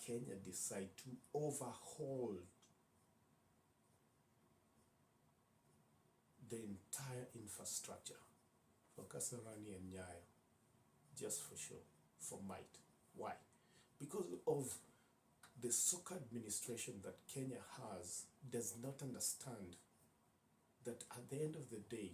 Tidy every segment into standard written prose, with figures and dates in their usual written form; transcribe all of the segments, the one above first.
Kenya decide to overhaul the entire infrastructure for Kasarani and Nyayo, just for show, for might. Why? Because of the soccer administration that Kenya has does not understand that at the end of the day,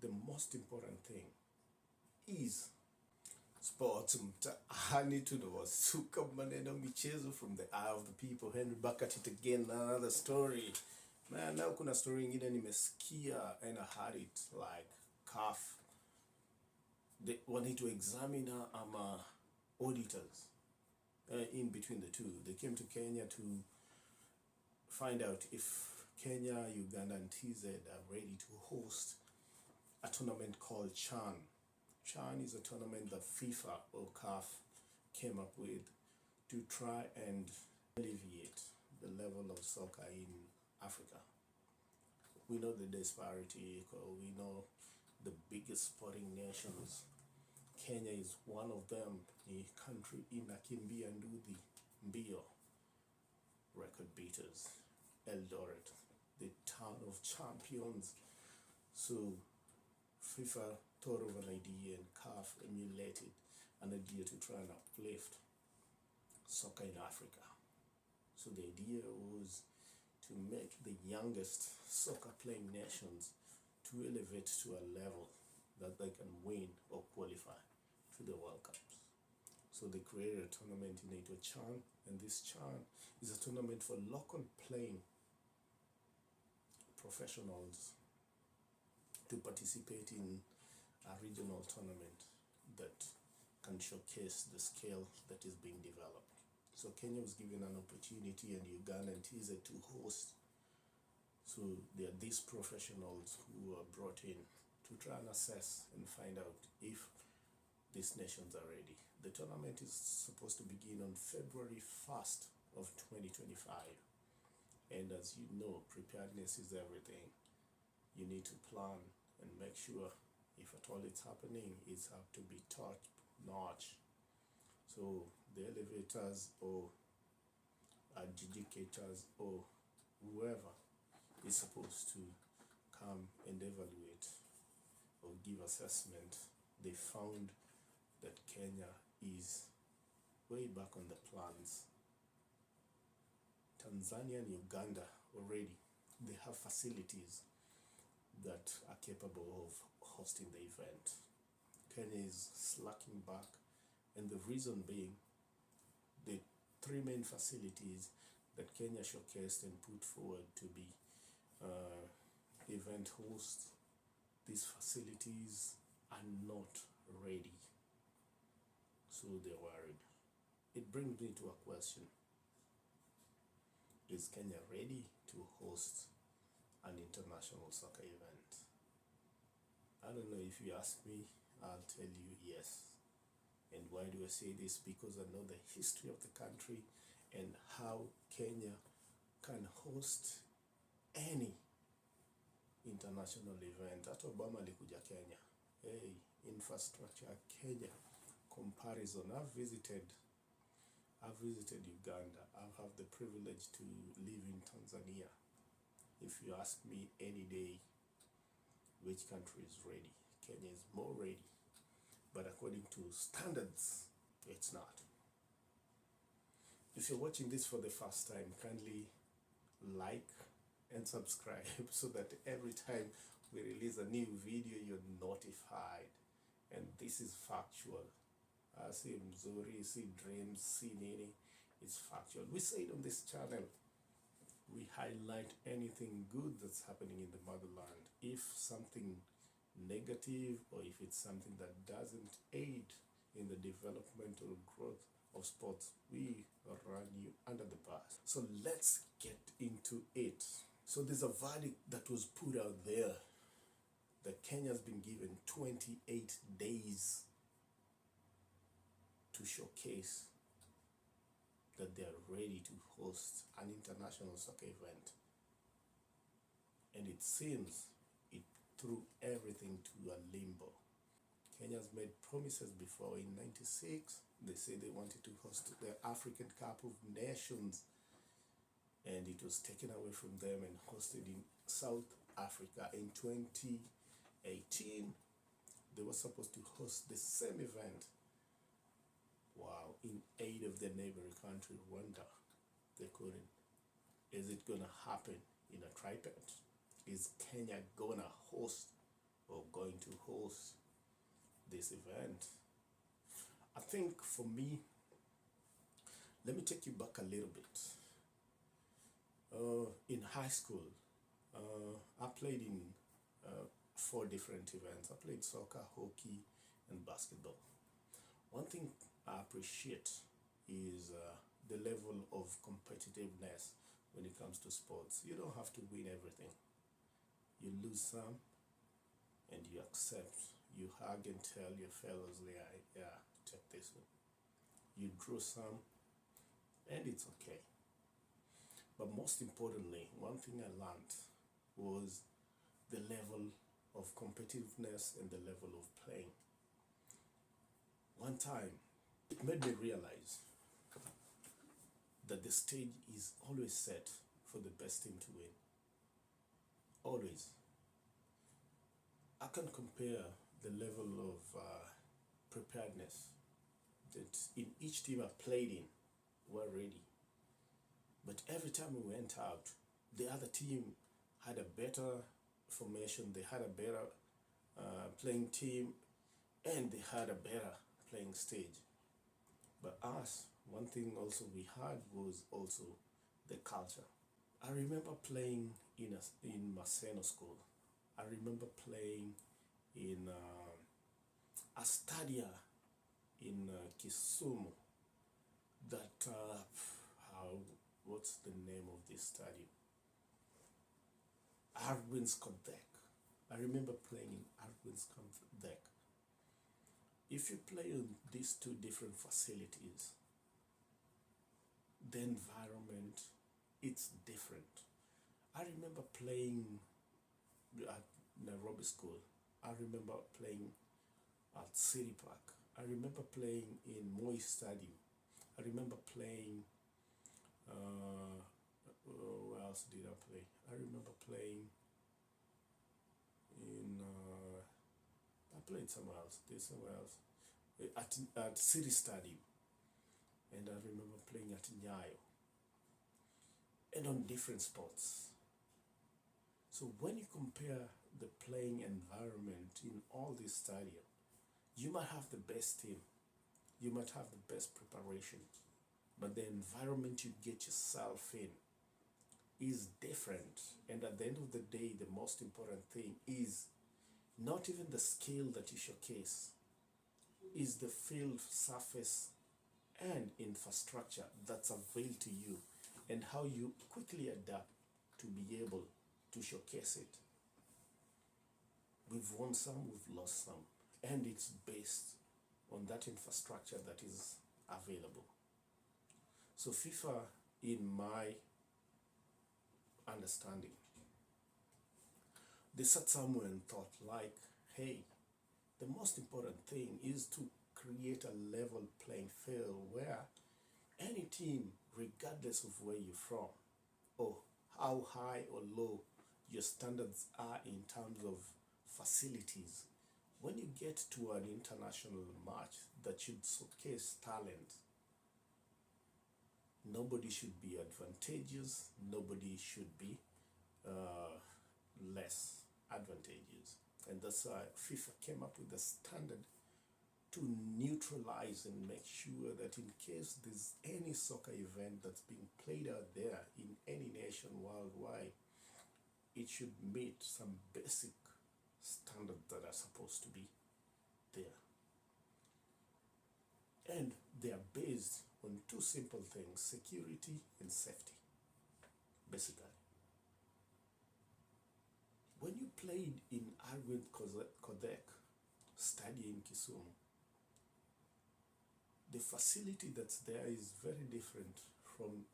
the most important thing is sports. Mtaani tunawasuka maneno michezo from the eye of the people. Henry back at it again, another story. Man, now kuna story ingine nimesikia and I heard it like CAF. They wanted to examiner auditors in between the two. They came to Kenya to find out if Kenya, Uganda, and TZ are ready to host a tournament called CHAN. CHAN is a tournament that FIFA or CAF came up with to try and alleviate the level of soccer in Africa. We know the disparity, we know the biggest sporting nations. Kenya is one of them, a country inakimbia nduthi mbio, record beaters, Eldoret, the town of champions. So FIFA thought of an idea and CAF emulated an idea to try and uplift soccer in Africa. So the idea was to make the youngest soccer playing nations to elevate to a level that they can win or qualify to the World Cups. So they created a tournament in Naito CHAN, and this CHAN is a tournament for local playing professionals to participate in a regional tournament that can showcase the scale that is being developed. So Kenya was given an opportunity, and Uganda and TZ to host. So there are these professionals who are brought in to try and assess and find out if these nations are ready. The tournament is supposed to begin on February 1st of 2025. And as you know, preparedness is everything. You need to plan and make sure if at all it's happening, it's have to be top notch. So the elevators or adjudicators or whoever is supposed to come and evaluate or give assessment, they found that Kenya is way back on the plans. Tanzania and Uganda already, they have facilities that are capable of hosting the event. Kenya is slacking back, and the reason being the three main facilities that Kenya showcased and put forward to be event hosts, these facilities are not ready. So they're worried. It brings me to a question. Is Kenya ready to host an international soccer event? I don't know. If you ask me, I'll tell you yes. And why do I say this? Because I know the history of the country and how Kenya can host any international event. Hata Obama alikuja Kenya. Hey, infrastructure Kenya comparison. I've visited Uganda. I've had the privilege to live in Tanzania. If you ask me any day which country is ready, Kenya is more ready. But according to standards, it's not. If you're watching this for the first time, kindly like and subscribe so that every time we release a new video, you're notified. And this is factual. Si mzuri, si dreams, si nini. It's factual. We say it on this channel. We highlight anything good that's happening in the motherland. If something negative or if it's something that doesn't aid in the developmental growth of sports, we run you under the bus. So let's get into it. So there's a verdict that was put out there that Kenya's been given 28 days to showcase that they are ready to host an international soccer event. And it seems it threw everything to a limbo. Kenya's made promises before in '96, They say they wanted to host the African Cup of Nations, and it was taken away from them and hosted in South Africa in 2018. They were supposed to host the same event. Wow, in aid of the neighboring country, Rwanda. They couldn't. Is it gonna happen in a tripod? Is Kenya gonna host or going to host this event? I think for me, let me take you back a little bit. In high school, I played in 4 different events. I played soccer, hockey, and basketball. One thing I appreciate is the level of competitiveness when it comes to sports. You don't have to win everything. You lose some, and you accept. You hug and tell your fellows, yeah, take this one. You draw some, and it's okay. But most importantly, one thing I learned was the level of competitiveness and the level of playing. One time, it made me realize that the stage is always set for the best team to win. Always. I can compare the level of preparedness that in each team I played in were ready. But every time we went out, the other team had a better formation, they had a better playing team, and they had a better playing stage. But us, one thing also we had was also the culture. I remember playing in Maseno school. I remember playing in a stadia in Kisumu. That what's the name of this stadium? Arwins Kodek. I remember playing in Arwins Kodek. If you play on these 2 different facilities, the environment, it's different. I remember playing at Nairobi School. I remember playing at City Park. I remember playing in Moi Stadium. I remember playing, where else did I play? I remember playing in, I played somewhere else, at City Stadium. And I remember playing at Nyayo. And on different sports. So when you compare the playing environment in all these stadiums, you might have the best team, you might have the best preparation, but the environment you get yourself in is different. And at the end of the day, the most important thing is not even the skill that you showcase, is the field surface and infrastructure that's available to you, and how you quickly adapt to be able to showcase it. We've won some, we've lost some, and it's based on that infrastructure that is available. So FIFA, in my understanding, they sat somewhere and thought like, hey, the most important thing is to create a level playing field where any team, regardless of where you're from or how high or low your standards are in terms of facilities, when you get to an international match that should showcase talent, nobody should be advantageous, nobody should be less advantageous. And that's why FIFA came up with a standard to neutralize and make sure that in case there's any soccer event that's being played out there in any nation worldwide, it should meet some basic standards that are supposed to be there. And they are based on 2 simple things: security and safety, basically. When you played in Arwin Kodek Stadium in Kisumu, the facility that's there is very different from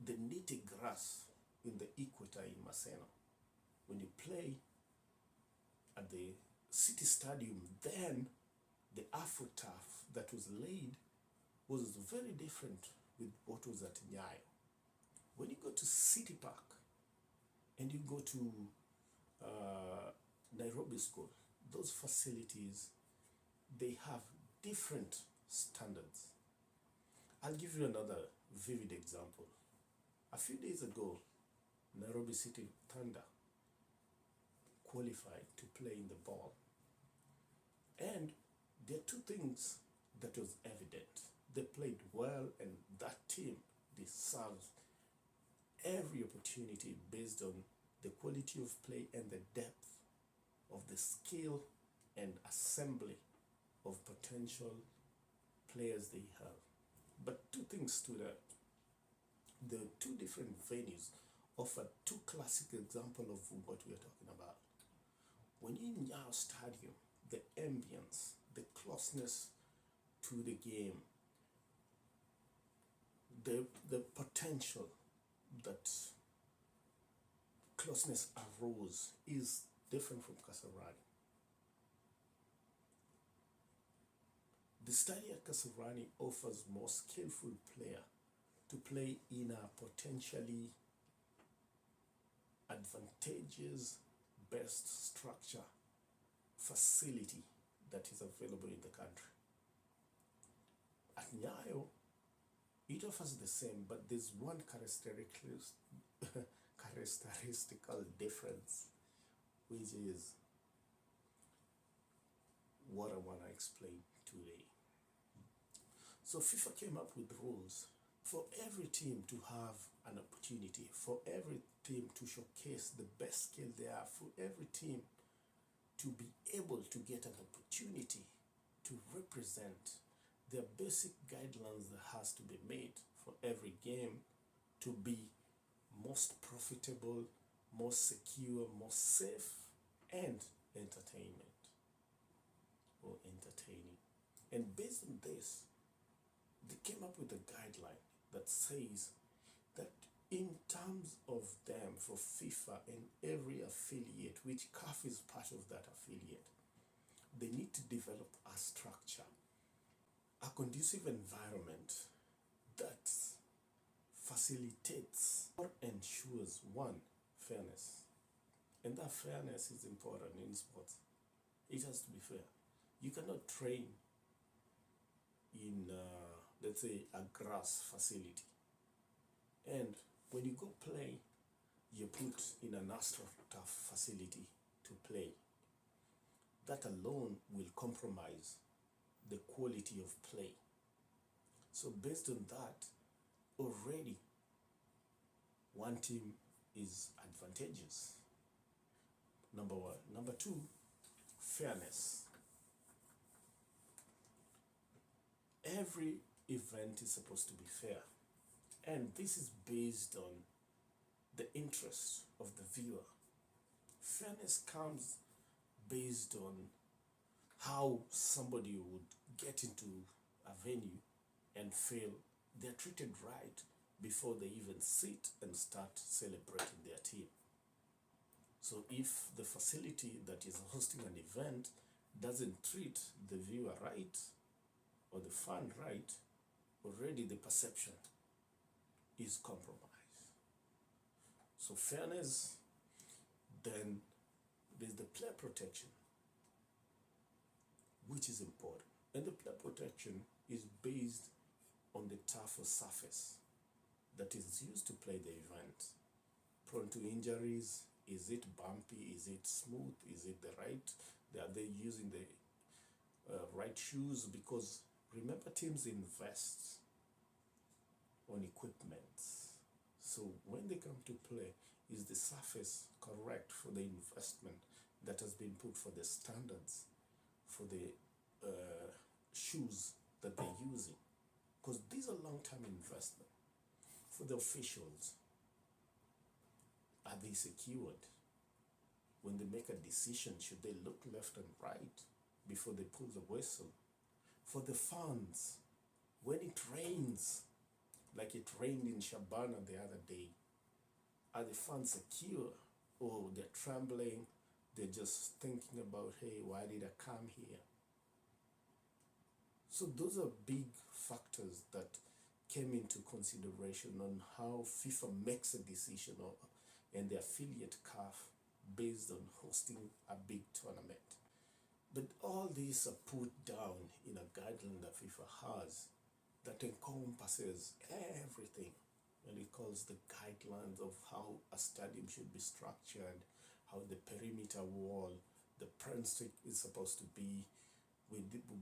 the native grass in the equator in Maseno. When you play at the city stadium, then the AfroTurf that was laid was very different with what was at Nyayo. When you go to City Park and you go to Nairobi School, those facilities, they have different standards. I'll give you another vivid example. A few days ago, Nairobi City Thunder qualified to play in the ball. And there are two things that was evident. They played well, and that team deserves every opportunity based on the quality of play and the depth of the skill and assembly of potential players they have. But two things stood out. The two different venues offer two classic examples of what we are talking about. When you're in Nyayo Stadium, the ambience, the closeness to the game, the potential that closeness arose is different from Kasarani. The stadium at Kasarani offers more skillful player to play in a potentially advantageous best structure facility that is available in the country. At Nyayo, it offers the same, but there's one characteristical difference, which is what I want to explain today. So FIFA came up with rules for every team to have an opportunity, for every team to showcase the best skill they have, for every team to be able to get an opportunity to represent. There are basic guidelines that has to be made for every game to be most profitable, most secure, most safe, and entertainment or entertaining. And based on this, they came up with a guideline that says that in terms of them for FIFA and every affiliate, which CAF is part of that affiliate, they need to develop a structure, a conducive environment that facilitates or ensures, one, fairness. And that fairness is important in sports. It has to be fair. You cannot train in, let's say, a grass facility. And when you go play, you're put in an AstroTurf facility to play. That alone will compromise the quality of play. So based on that, already one team is advantageous. Number one. Number two, fairness. Every event is supposed to be fair. And this is based on the interest of the viewer. Fairness comes based on how somebody would get into a venue and feel they're treated right before they even sit and start celebrating their team. So if the facility that is hosting an event doesn't treat the viewer right or the fan right, already the perception is compromised. So fairness, then there's the player protection, which is important. And the player protection is based on the turf or surface that is used to play the event. Prone to injuries, is it bumpy, is it smooth, is it the right, are they using the right shoes? Because remember, teams invest on equipment. So when they come to play, is the surface correct for the investment that has been put for the standards, for the shoes that they're using? Because these are long-term investment. For the officials, are they secured? When they make a decision, should they look left and right before they pull the whistle? For the fans, when it rains, like it rained in Shabana the other day, are the fans secure? Or they're trembling, they're just thinking about, hey, why did I come here? So those are big factors that came into consideration on how FIFA makes a decision and the affiliate CAF based on hosting a big tournament. But all these are put down in a guideline that FIFA has that encompasses everything. And it calls the guidelines of how a stadium should be structured, how the perimeter wall, the print stick is supposed to be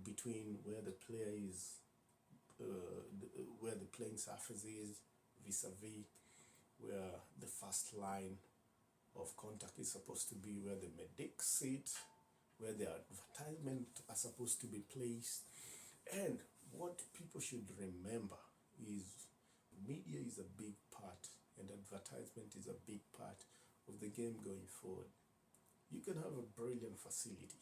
between where the player is, where the playing surface is, vis-a-vis where the first line of contact is supposed to be, where the medics sit, where the advertisement are supposed to be placed. And what people should remember is media is a big part and advertisement is a big part of the game going forward. You can have a brilliant facility,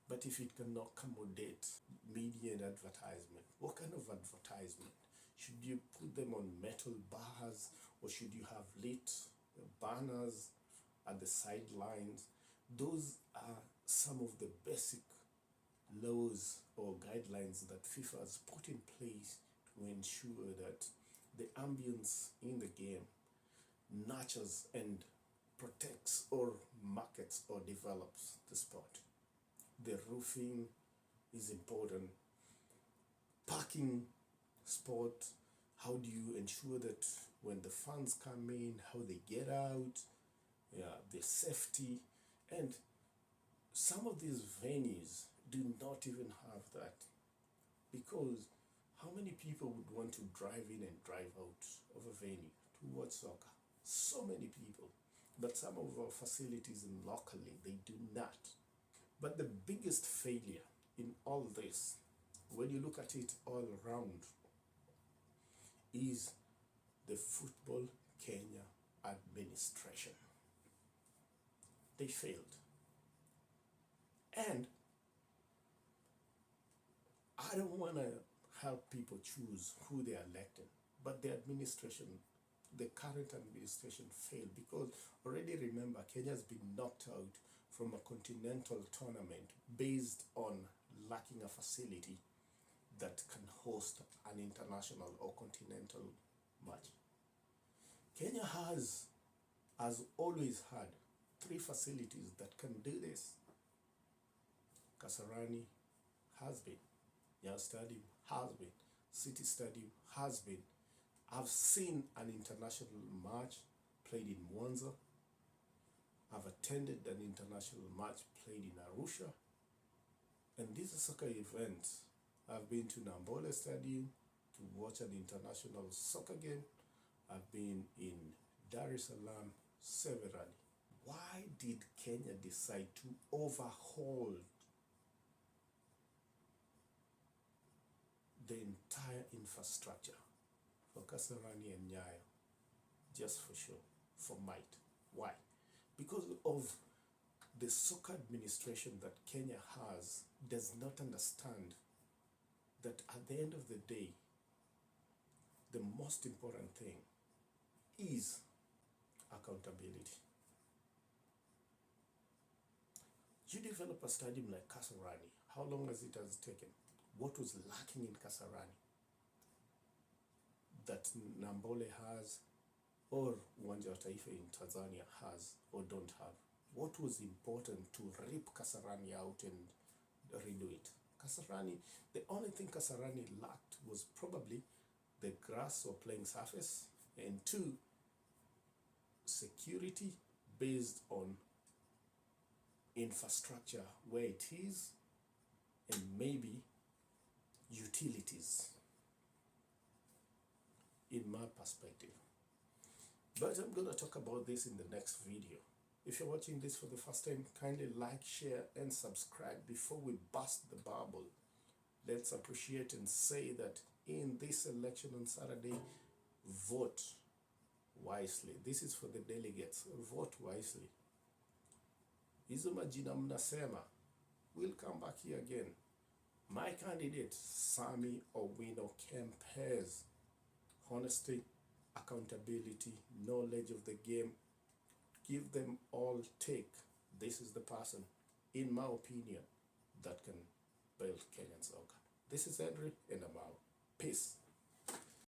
but if it cannot accommodate media and advertisement, what kind of advertisement? Should you put them on metal bars, or should you have lit banners at the sidelines? Those are some of the basic laws or guidelines that FIFA has put in place to ensure that the ambience in the game nurtures and protects or markets or develops the sport. The roofing is important. Parking sport, how do you ensure that when the fans come in, how they get out, the safety. And some of these venues do not even have that, because how many people would want to drive in and drive out of a venue to watch soccer? So many people. But some of our facilities in locally, they do not. But the biggest failure in all this, when you look at it all around, is the Football Kenya administration. They failed. And I don't want to help people choose who they are electing, but the administration, the current administration failed, because already remember, Kenya has been knocked out from a continental tournament based on lacking a facility that can host an international or continental match. Kenya has always had 3 facilities that can do this. Kasarani has been, Nyayo Stadium has been, City Stadium has been. I've seen an international match played in Mwanza. I've attended an international match played in Arusha. And these are soccer events. I've been to Nambole Stadium to watch an international soccer game. I've been in Dar es Salaam severally. Why did Kenya decide to overhaul the entire infrastructure for Kasarani and Nyayo just for show, for might? Why? Because of the soccer administration that Kenya has does not understand that at the end of the day, the most important thing is accountability. You develop a stadium like Kasarani. How long has it taken? What was lacking in Kasarani that Nambole has, or Uwanja wa Taifa in Tanzania has or don't have? What was important to rip Kasarani out and redo it? Kasarani, the only thing Kasarani lacked was probably the grass or playing surface, and 2, security based on infrastructure where it is, and maybe utilities, in my perspective. But I'm going to talk about this in the next video. If you're watching this for the first time, kindly like, share, and subscribe before we bust the bubble. Let's appreciate and say that in this election on Saturday, vote wisely. This is for the delegates. Vote wisely. Hizo majina mnasema, we'll come back here again. My candidate, Sammy Owino Kempez. Honesty, accountability, knowledge of the game. Give them all take. This is the person, in my opinion, that can build Kenyan soccer. This is Henry, and I'm out. Peace.